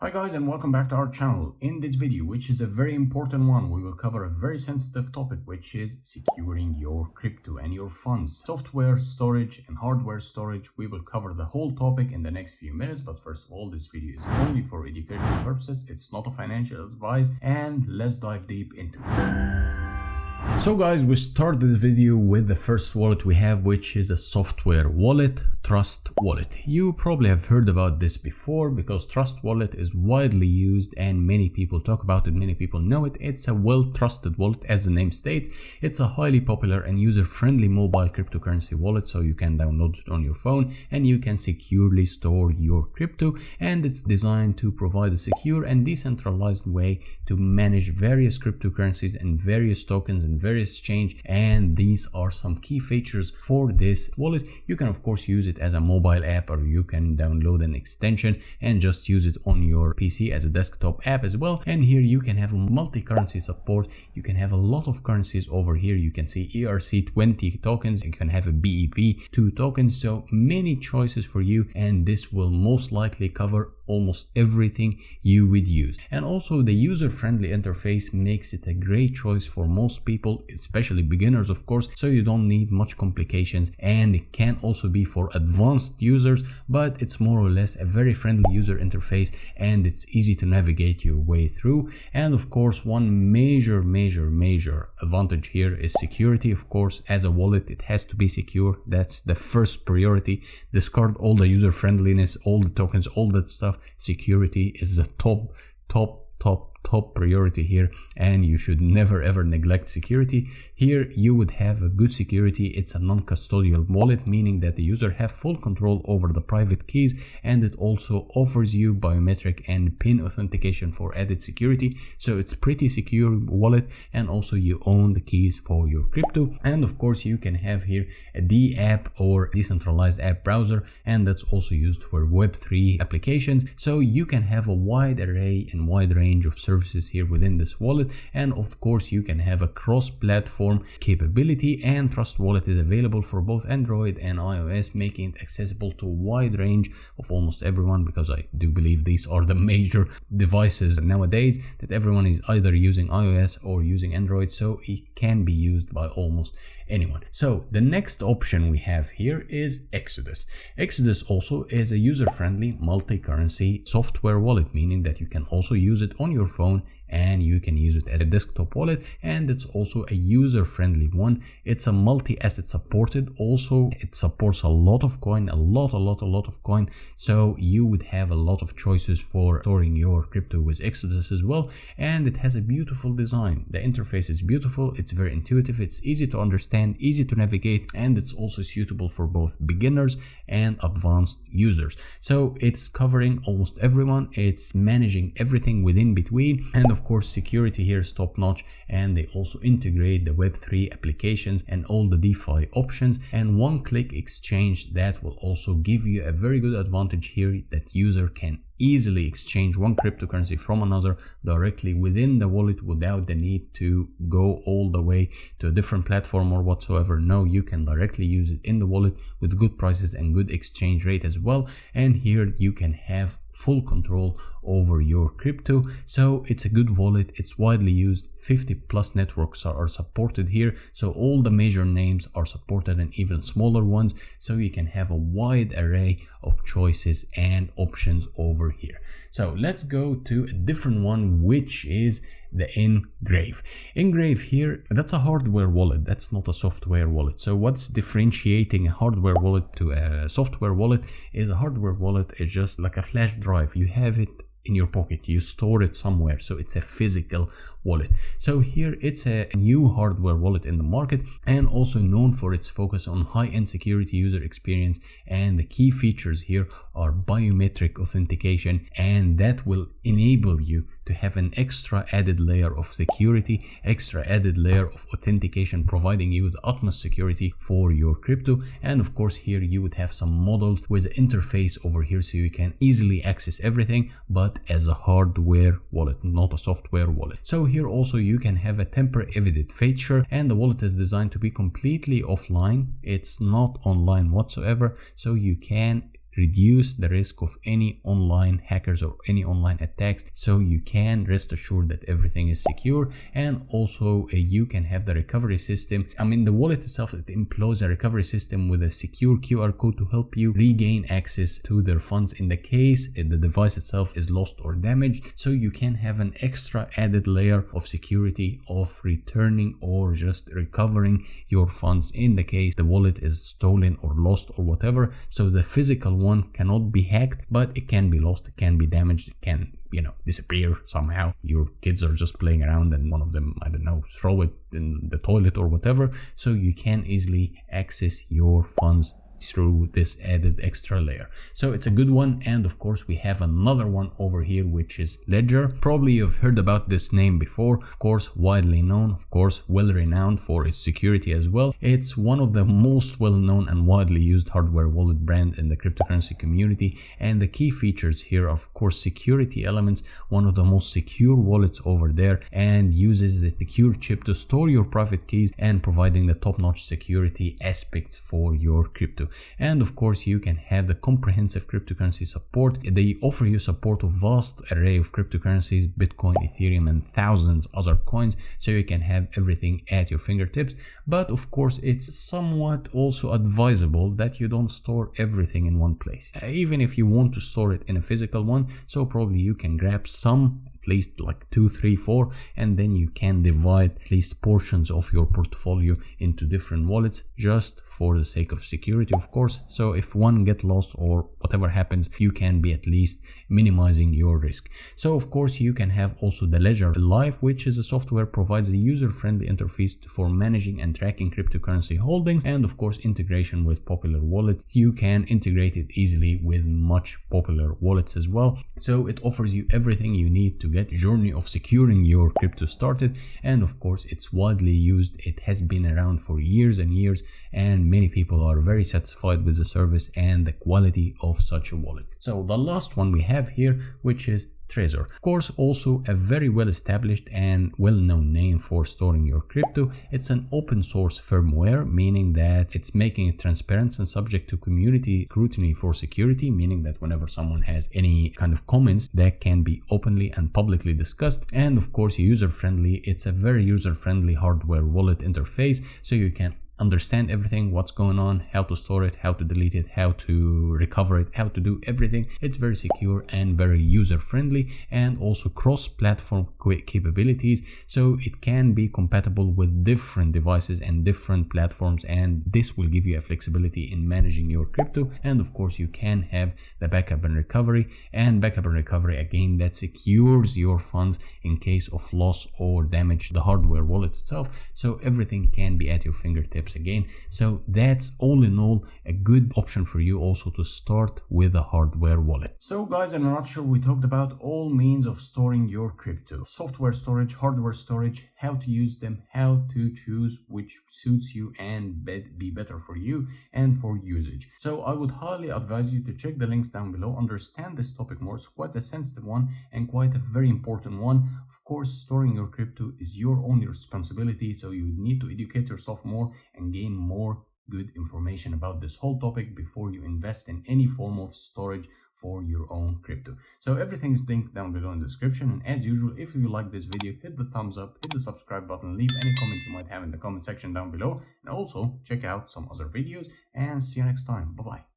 Hi guys, and welcome back to our channel. In this video, which is a very important one, we will cover a very sensitive topic, which is securing your crypto and your funds. Software storage and hardware storage. We will cover the whole topic in the next few minutes, but first of all, this video is only for educational purposes. It's not a financial advice, and let's dive deep into it. So guys, we start this video with the first wallet we have, which is a software wallet, Trust Wallet. You probably have heard about this before because Trust Wallet is widely used and many people talk about it, many people know it. It's a well-trusted wallet, as the name states. It's a highly popular and user-friendly mobile cryptocurrency wallet, so you can download it on your phone and you can securely store your crypto, and it's designed to provide a secure and decentralized way to manage various cryptocurrencies and various tokens and various exchange, and these are some key features for this wallet. You can of course use it as a mobile app, or you can download an extension and just use it on your PC as a desktop app as well. And here you can have multi-currency support. You can have a lot of currencies over here. You can see ERC20 tokens, you can have a BEP2 tokens, so many choices for you, and this will most likely cover almost everything you would use. And also the user-friendly interface makes it a great choice for most people, especially beginners of course, so you don't need much complications, and it can also be for advanced users, but it's more or less a very friendly user interface and it's easy to navigate your way through. And of course one major advantage here is security. Of course, as a wallet it has to be secure. That's the first priority. Discard all the user friendliness, all the tokens, all that stuff. Security is the top priority here, and you should never ever neglect security. Here you would have a good security. It's a non-custodial wallet, meaning that the user have full control over the private keys, and it also offers you biometric and PIN authentication for added security. So it's pretty secure wallet, and also you own the keys for your crypto. And of course you can have here a D-app or decentralized app browser, and that's also used for Web3 applications. So you can have a wide array and wide range of services here within this wallet, and of course you can have a cross-platform capability, and Trust Wallet is available for both Android and iOS, making it accessible to a wide range of almost everyone, because I do believe these are the major devices nowadays that everyone is either using iOS or using Android, so it can be used by almost anyone. So the next option we have here is Exodus. Exodus also is a user-friendly multi-currency software wallet, meaning that you can also use it on your phone and you can use it as a desktop wallet, and it's also a user-friendly one. It's a multi-asset supported. Also it supports a lot of coin, a lot of coin, so you would have a lot of choices for storing your crypto with Exodus as well. And it has a beautiful design. The interface is beautiful, it's very intuitive, it's easy to understand, easy to navigate, and it's also suitable for both beginners and advanced users. So it's covering almost everyone, it's managing everything within between, and of course security here is top notch, and they also integrate the Web3 applications and all the DeFi options, and one-click exchange that will also give you a very good advantage here, that user can easily exchange one cryptocurrency from another directly within the wallet without the need to go all the way to a different platform or whatsoever. No, you can directly use it in the wallet with good prices and good exchange rate as well. And here you can have full control over your crypto. So it's a good wallet, it's widely used. 50 plus networks are supported here, so all the major names are supported and even smaller ones, so you can have a wide array of choices and options over here. So let's go to a different one, which is the Engrave. Engrave here, that's a hardware wallet, that's not a software wallet. So what's differentiating a hardware wallet to a software wallet is a hardware wallet is just like a flash drive. You have it in your pocket, you store it somewhere, so it's a physical wallet. So here it's a new hardware wallet in the market, and also known for its focus on high-end security, user experience, and the key features here are biometric authentication, and that will enable you to have an extra added layer of security, extra added layer of authentication, providing you with utmost security for your crypto. And of course here you would have some models with the interface over here, so you can easily access everything, but as a hardware wallet, not a software wallet. So here also you can have a tamper-resistant feature, and the wallet is designed to be completely offline. It's not online whatsoever, so you can reduce the risk of any online hackers or any online attacks, so you can rest assured that everything is secure. And also you can have the recovery system. I mean, the wallet itself, it employs a recovery system with a secure QR code to help you regain access to their funds in the case the device itself is lost or damaged. So you can have an extra added layer of security of returning or just recovering your funds in the case the wallet is stolen or lost or whatever. So the physical one cannot be hacked, but it can be lost, it can be damaged, it can, you know, disappear somehow. Your kids are just playing around and one of them, I don't know, throw it in the toilet or whatever. So you can easily access your funds through this added extra layer. So it's a good one. And of course we have another one over here, which is Ledger. Probably you've heard about this name before. Of course, widely known, of course, well renowned for its security as well. It's one of the most well known and widely used hardware wallet brand in the cryptocurrency community. And the key features here are, of course, security elements, one of the most secure wallets over there, and uses the secure chip to store your private keys and providing the top-notch security aspects for your crypto. And of course you can have the comprehensive cryptocurrency support. They offer you support of vast array of cryptocurrencies, Bitcoin, Ethereum, and thousands other coins, so you can have everything at your fingertips. But of course it's somewhat also advisable that you don't store everything in one place, even if you want to store it in a physical one. So probably you can grab some, at least like 2, 3, 4, and then you can divide at least portions of your portfolio into different wallets just for the sake of security, of course. So if one gets lost or whatever happens, you can be at least minimizing your risk. So of course you can have also the Ledger Live, which is a software provides a user-friendly interface for managing and tracking cryptocurrency holdings, and of course integration with popular wallets. You can integrate it easily with much popular wallets as well. So it offers you everything you need to get the journey of securing your crypto started. And of course it's widely used. It has been around for years and years, and many people are very satisfied with the service and the quality of such a wallet. So the last one we have here, which is Trezor. Of course, also a very well established and well-known name for storing your crypto. It's an open source firmware, meaning that it's making it transparent and subject to community scrutiny for security, meaning that whenever someone has any kind of comments, that can be openly and publicly discussed. And of course, user-friendly. It's a very user-friendly hardware wallet interface, so you can understand everything, what's going on, how to store it, how to delete it, how to recover it, how to do everything. It's very secure and very user friendly, and also cross-platform capabilities, so it can be compatible with different devices and different platforms, and this will give you a flexibility in managing your crypto. And of course you can have the backup and recovery, and backup and recovery again, that secures your funds in case of loss or damage to the hardware wallet itself, so everything can be at your fingertips again. So that's all in all a good option for you also to start with a hardware wallet. So guys, in a nutshell, we talked about all means of storing your crypto: software storage, hardware storage, how to use them, how to choose which suits you and be better for you and for usage. So I would highly advise you to check the links down below, understand this topic more. It's quite a sensitive one and quite a very important one. Of course, storing your crypto is your own responsibility, so you need to educate yourself more and gain more good information about this whole topic before you invest in any form of storage for your own crypto. So everything is linked down below in the description. And as usual, if you like this video, hit the thumbs up, hit the subscribe button, leave any comment you might have in the comment section down below, and also check out some other videos, and see you next time. Bye bye.